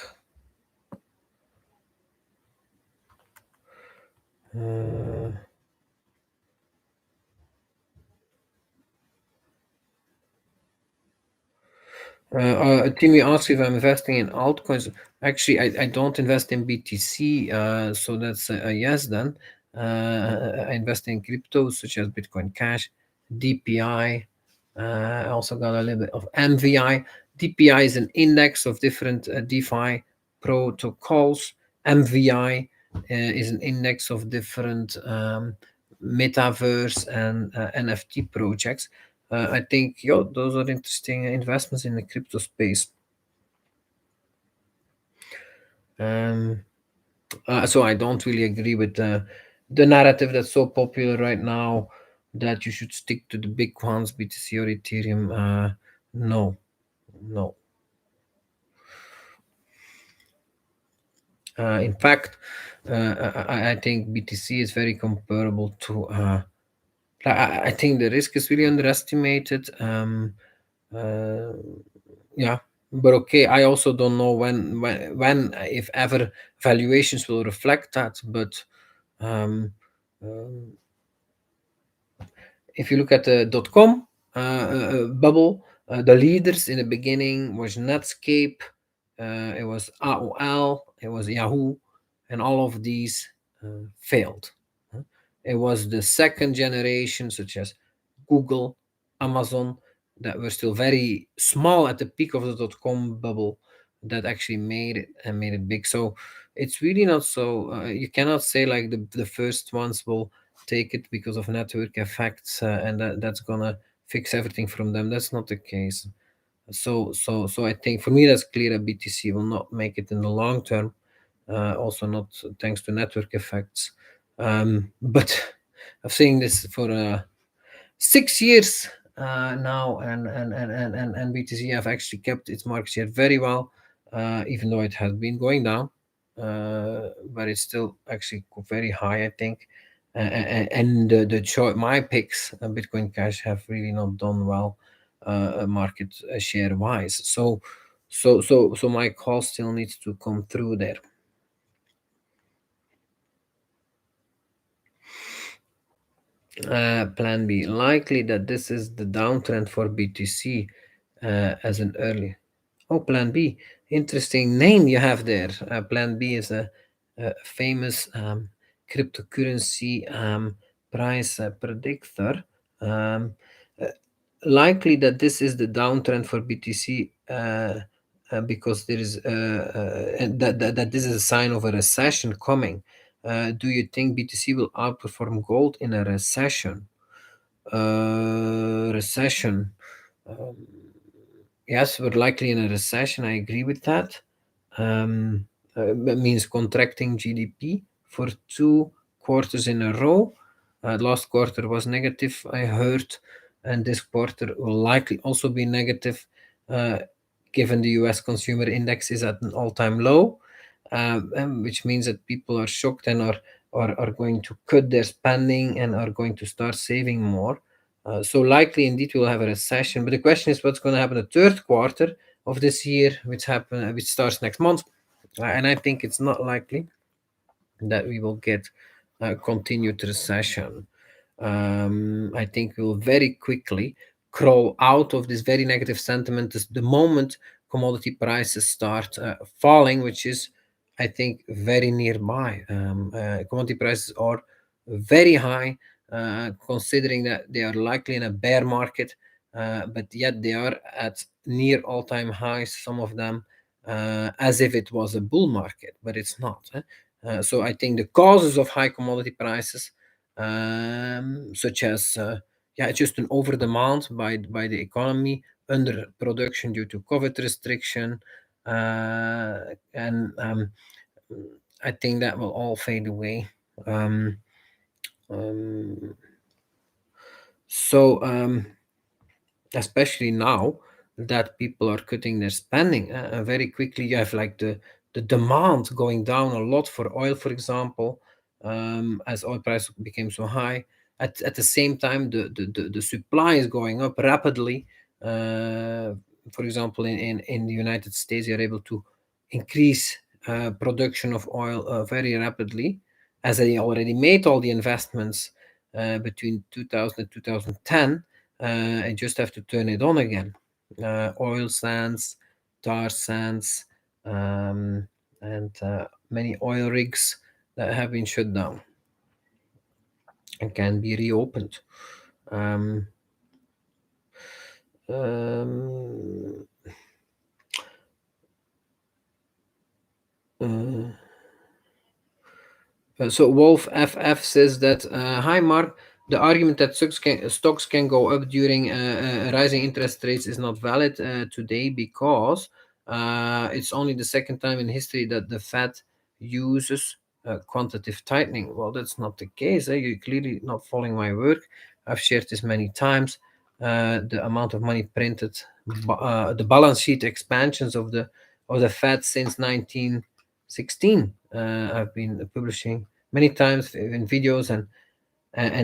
Uh, Timmy asks if I'm investing in altcoins. Actually, I don't invest in BTC, so that's a yes then. I invest in cryptos such as Bitcoin Cash, DPI. I also got a little bit of MVI. DPI is an index of different DeFi protocols. MVI is an index of different metaverse and NFT projects. I think those are interesting investments in the crypto space. Um, so I don't really agree with the narrative that's so popular right now that you should stick to the big ones, BTC or Ethereum. No, no. In fact, I think BTC is very comparable to. I think the risk is really underestimated. Uh, yeah, but okay, I also don't know when if ever valuations will reflect that. But um, um, if you look at the .com bubble, the leaders in the beginning was Netscape, it was AOL, it was Yahoo, and all of these failed. It was the second generation, such as Google, Amazon, that were still very small at the peak of the .com bubble, that actually made it and made it big. So it's really not so. You cannot say like the first ones will take it because of network effects and that's gonna fix everything from them. That's not the case. So I think for me that's clear that BTC will not make it in the long term. Also not thanks to network effects. But I've seen this for 6 years now, and BTC have actually kept its market share very well, even though it has been going down, but it's still actually very high, I think. and my picks, Bitcoin Cash, have really not done well market share wise. So my call still needs to come through there. Plan B, likely that this is the downtrend for BTC as an early. Oh, Plan B, interesting name you have there. Plan B is a famous cryptocurrency price predictor. Um, uh, Likely that this is the downtrend for BTC because there is and that this is a sign of a recession coming. Do you think BTC will outperform gold in a recession? Recession. Um, yes, we're likely in a recession. I agree with that. That means contracting GDP for 2 quarters in a row. Last quarter was negative, I heard, and this quarter will likely also be negative, uh, given the US consumer index is at an all-time low, which means that people are shocked and are going to cut their spending and are going to start saving more. So likely indeed we'll have a recession. But the question is what's going to happen the third quarter of this year, which starts next month. And I think it's not likely that we will get a continued recession. I think we'll very quickly crawl out of this very negative sentiment the moment commodity prices start falling, which is, I think, very nearby. Commodity prices are very high, considering that they are likely in a bear market, but yet they are at near all-time highs, some of them, as if it was a bull market, but it's not. So I think the causes of high commodity prices, such as yeah, just an over demand by the economy, under production due to COVID restriction, and I think that will all fade away. Um, um, so especially now that people are cutting their spending very quickly, you have like the demand going down a lot for oil, for example, as oil price became so high. At the same time, the supply is going up rapidly. For example, in the United States, you're able to increase production of oil very rapidly, as they already made all the investments between 2000 and 2010. I just have to turn it on again. Oil sands, tar sands, and many oil rigs that have been shut down and can be reopened. Um, um, uh, so Wolf FF says that, hi Mark, the argument that stocks can go up during rising interest rates is not valid today because it's only the second time in history that the Fed uses quantitative tightening. Well, that's not the case. You're clearly not following my work. I've shared this many times. The amount of money printed, the balance sheet expansions of the Fed since 1916. I've been publishing many times in videos and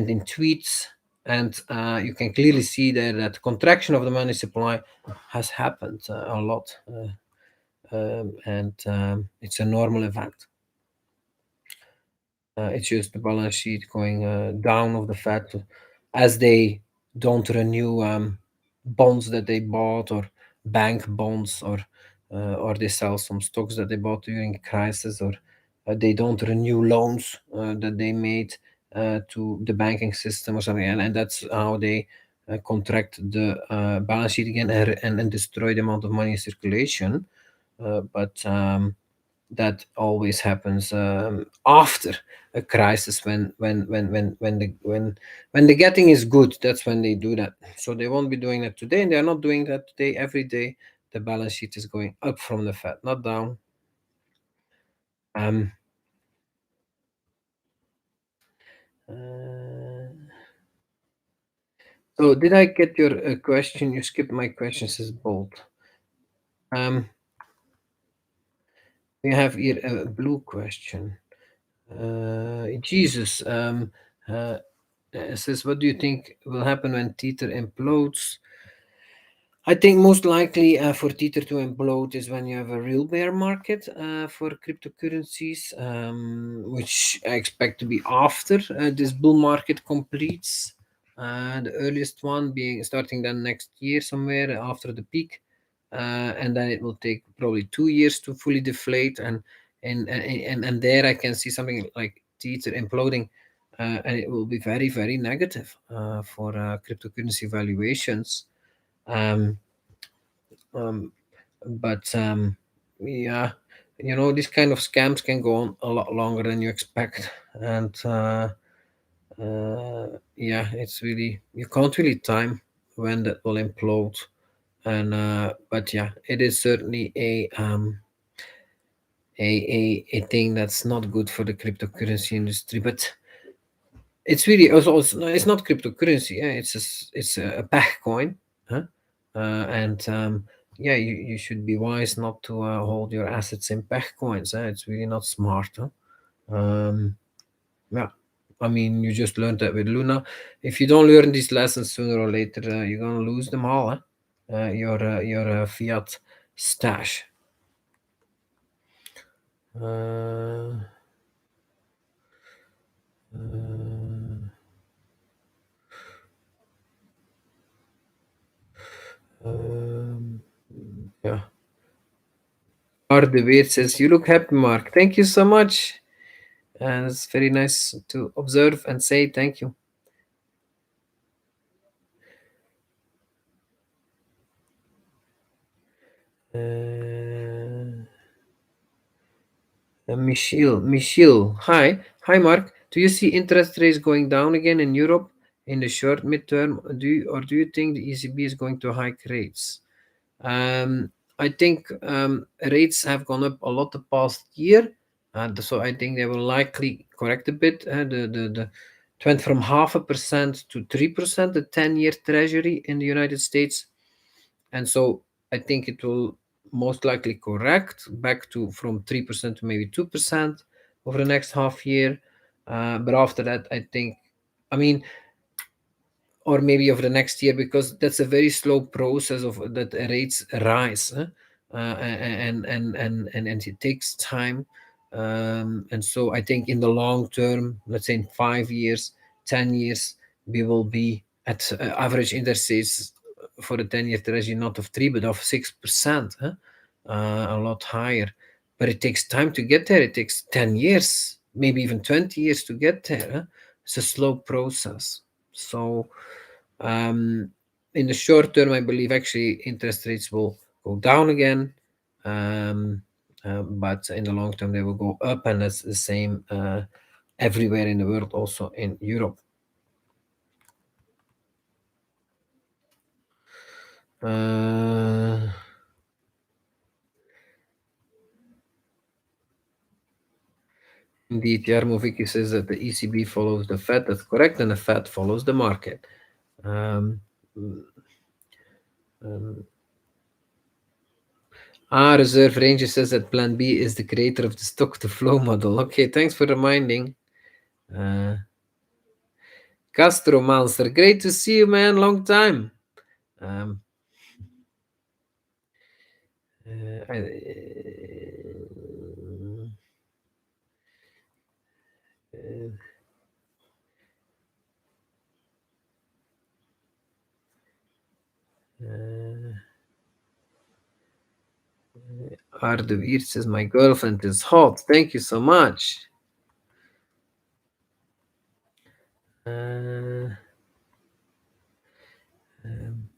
in tweets, and you can clearly see there that contraction of the money supply has happened a lot, and it's a normal event. It's just the balance sheet going down of the Fed as they don't renew bonds that they bought, or bank bonds, or they sell some stocks that they bought during crisis, or they don't renew loans that they made to the banking system or something, and that's how they contract the balance sheet again, and destroy the amount of money in circulation. But that always happens after a crisis, when the getting is good. That's when they do that. So they won't be doing that today, and they are not doing that today. Every day the balance sheet is going up from the Fed, not down. um uh, so did I get your question? You skipped my question, says Bolt. um we have here a blue question. Jesus, Uh, it says, what do you think will happen when Tether implodes? I think most likely for Tether to implode is when you have a real bear market for cryptocurrencies, which I expect to be after this bull market completes. The earliest one being starting then next year, somewhere after the peak, and then it will take probably 2 years to fully deflate, and there I can see something like Tether imploding, and it will be very very negative for cryptocurrency valuations. Um, um, but yeah, these kind of scams can go on a lot longer than you expect, and yeah, it's really you can't really time when that will implode. And but yeah, it is certainly a thing that's not good for the cryptocurrency industry, but it's really also it's not cryptocurrency. Yeah, it's a back coin, huh? And yeah, you should be wise not to hold your assets in back coins. Huh? It's really not smart. Huh? Yeah, I mean, you just learned that with Luna. If you don't learn these lessons sooner or later, you're gonna lose them all. Huh? Your fiat stash. Uh, uh, um, yeah. The Wait says, you look happy, Mark. Thank you so much. And it's very nice to observe and say thank you. Uh, Michelle, hi. Hi, Mark. Do you see interest rates going down again in Europe in the short midterm? Do you think the ECB is going to hike rates? I think rates have gone up a lot the past year, and so I think they will likely correct a bit. It went from 0.5% to 3%, the 10-year Treasury in the United States, and so I think it will most likely correct back to from 3% to maybe 2% over the next half year. But after that, I think, I mean, or maybe over the next year, because that's a very slow process of that rates rise, huh? And it takes time, and so I think in the long term, let's say in 5 years, 10 years, we will be at average interest rates for the 10-year treasury not of 3 but of 6%, huh? A lot higher, but it takes time to get there. It takes 10 years, maybe even 20 years to get there, huh? It's a slow process. So in the short term, I believe actually interest rates will go down again, um, but in the long term they will go up, and that's the same everywhere in the world, also in Europe. Uh, Indeed, Jarmo Vicky says that the ECB follows the Fed. That's correct, and the Fed follows the market. Um, um, Reserve Ranger says that Plan B is the creator of the stock to flow model. Okay, thanks for reminding. Uh, Castro Monster, great to see you, man. Long time. Um, uh, I, uh, uh, Ardevier says my girlfriend is hot. Thank you so much. Uh, um,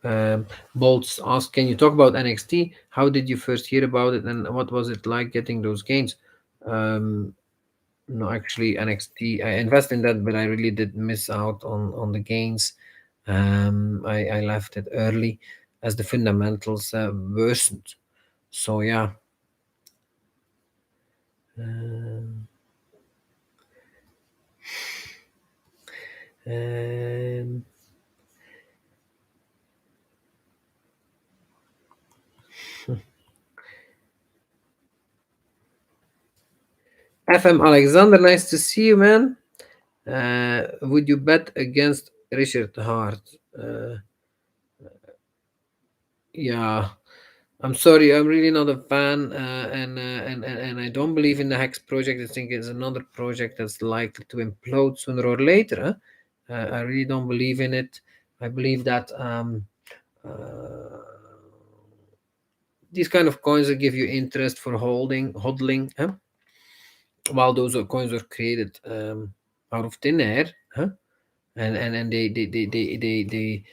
uh, Bolts asked, can you talk about NXT? How did you first hear about it, and what was it like getting those gains? Um, no, actually, NXT, I invest in that, but I really did miss out on the gains. I left it early as the fundamentals worsened. So yeah. Um, um, FM Alexander, nice to see you, man. Would you bet against Richard Hart? Uh, yeah, I'm sorry, I'm really not a fan, and I don't believe in the Hex project. I think it's another project that's likely to implode sooner or later. I really don't believe in it. I believe that uh, these kind of coins that give you interest for hodling, while those coins were created out of thin air, and they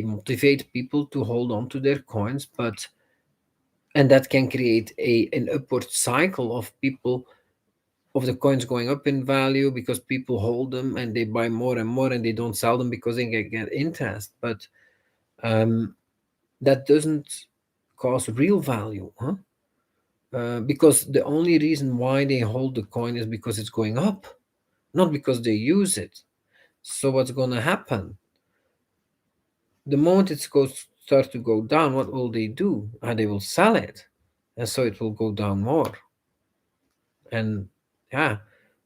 motivate people to hold on to their coins, but and that can create an upward cycle of people of the coins going up in value because people hold them and they buy more and more and they don't sell them because they get interest. But um, that doesn't cause real value, because the only reason why they hold the coin is because it's going up, not because they use it. So what's going to happen the moment it goes start to go down? What will they do? They will sell it, and so it will go down more. And yeah,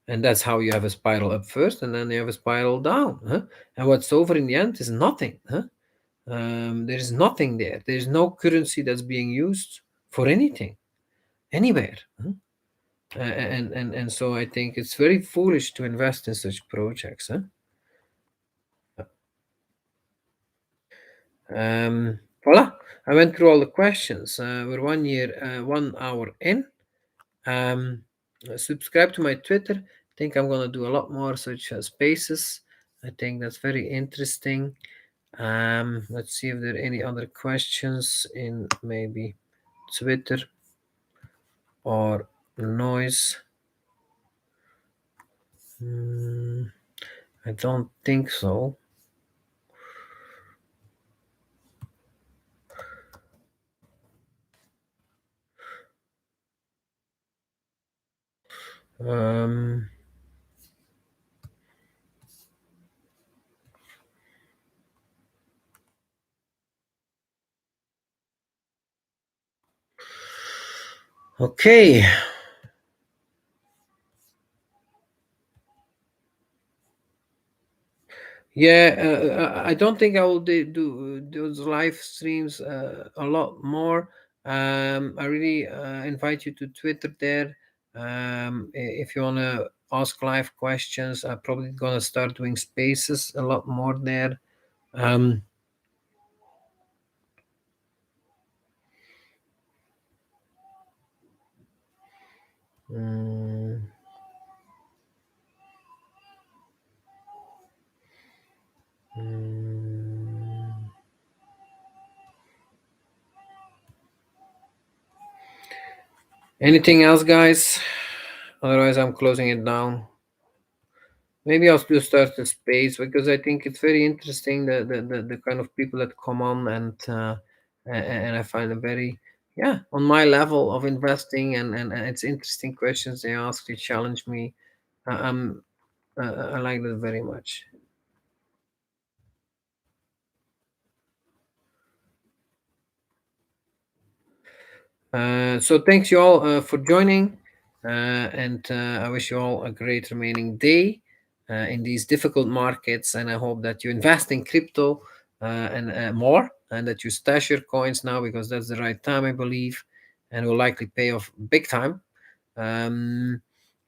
and that's how you have a spiral up first and then you have a spiral down, and what's over in the end is nothing, there is nothing there. There's no currency that's being used for anything anywhere, and so I think it's very foolish to invest in such projects, Voila, I went through all the questions. We're 1 hour in. Um, Subscribe to my Twitter. I think I'm gonna do a lot more such spaces. I think that's very interesting. Let's see if there are any other questions in maybe Twitter or noise. Hmm, I don't think so. Um, okay. Yeah, I don't think I will do those live streams a lot more. I really invite you to Twitter there. If you want to ask live questions, I'm probably gonna start doing spaces a lot more there. Um, mm, mm. Anything else, guys? Otherwise, I'm closing it down. Maybe I'll just start a space because I think it's very interesting the kind of people that come on, and I find them very, yeah, on my level of investing, and it's interesting questions they ask. They challenge me. I'm I like that very much. So thanks you all for joining, and I wish you all a great remaining day in these difficult markets. And I hope that you invest in crypto and more, and that you stash your coins now because that's the right time, I believe, and will likely pay off big time. Um,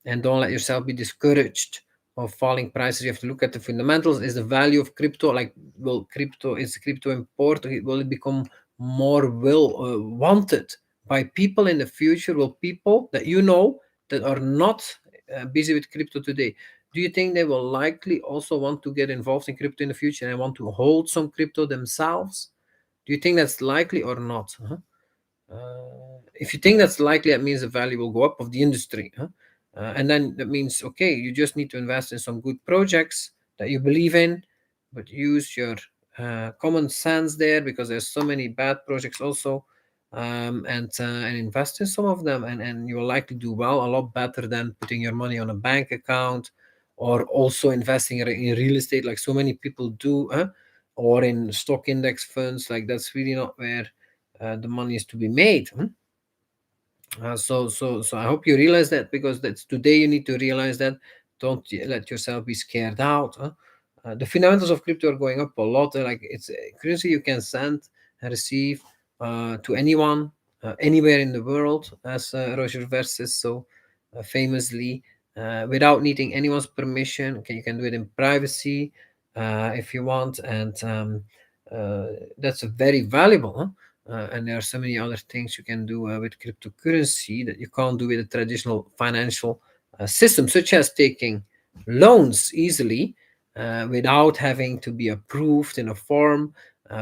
and don't let yourself be discouraged of falling prices. You have to look at the fundamentals. Is the value of crypto, like, will crypto, is crypto important? Will it become more wanted by people in the future? Will people that you know that are not busy with crypto today, do you think they will likely also want to get involved in crypto in the future and want to hold some crypto themselves? Do you think that's likely or not? If you think that's likely, that means the value will go up of the industry. And then that means, okay, you just need to invest in some good projects that you believe in, but use your common sense there because there's so many bad projects also. And invest in some of them, and you will likely do well, a lot better than putting your money on a bank account or also investing in real estate like so many people do, or in stock index funds. Like, that's really not where the money is to be made. So I hope you realize that, because that's today you need to realize that. Don't let yourself be scared out. Huh? The fundamentals of crypto are going up a lot. Like it's a currency you can send and receive to anyone, anywhere in the world, as Roger Ver says so famously, without needing anyone's permission. Okay, you can do it in privacy if you want, and that's very valuable. Huh? And there are so many other things you can do with cryptocurrency that you can't do with a traditional financial system, such as taking loans easily without having to be approved in a form,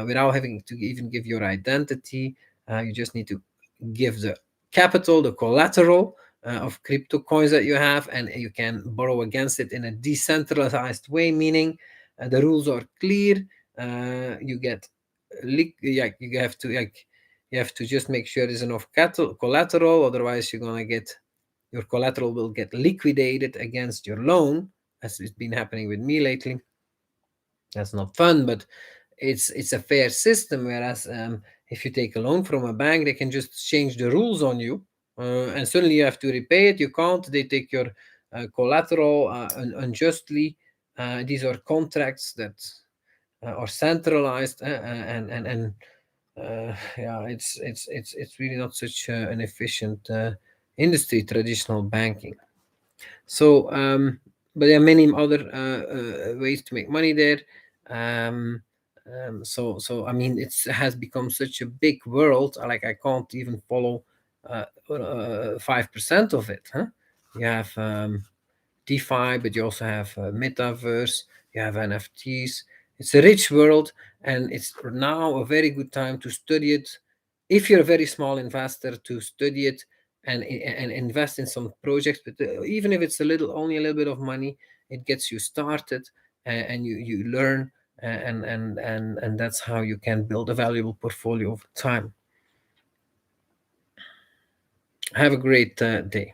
without having to even give your identity. You just need to give the capital, the collateral of crypto coins that you have, and you can borrow against it in a decentralized way, meaning the rules are clear. You get yeah, you have to just make sure there's enough collateral, otherwise you're gonna get your collateral will get liquidated against your loan, as it's been happening with me lately. That's not fun, but it's a fair system. Whereas if you take a loan from a bank, they can just change the rules on you, and suddenly you have to repay it. You can't. They take your collateral unjustly. These are contracts that are centralized, yeah, it's really not such an efficient industry, traditional banking. So, but there are many other ways to make money there. Um, so I mean, it has become such a big world. Like I can't even follow 5% of it. Huh? You have DeFi, but you also have metaverse, you have NFTs. It's a rich world, and it's now a very good time to study it. If you're a very small investor, to study it and invest in some projects. But even if it's a little, only a little bit of money, it gets you started, and you learn, and that's how you can build a valuable portfolio over time. Have a great day.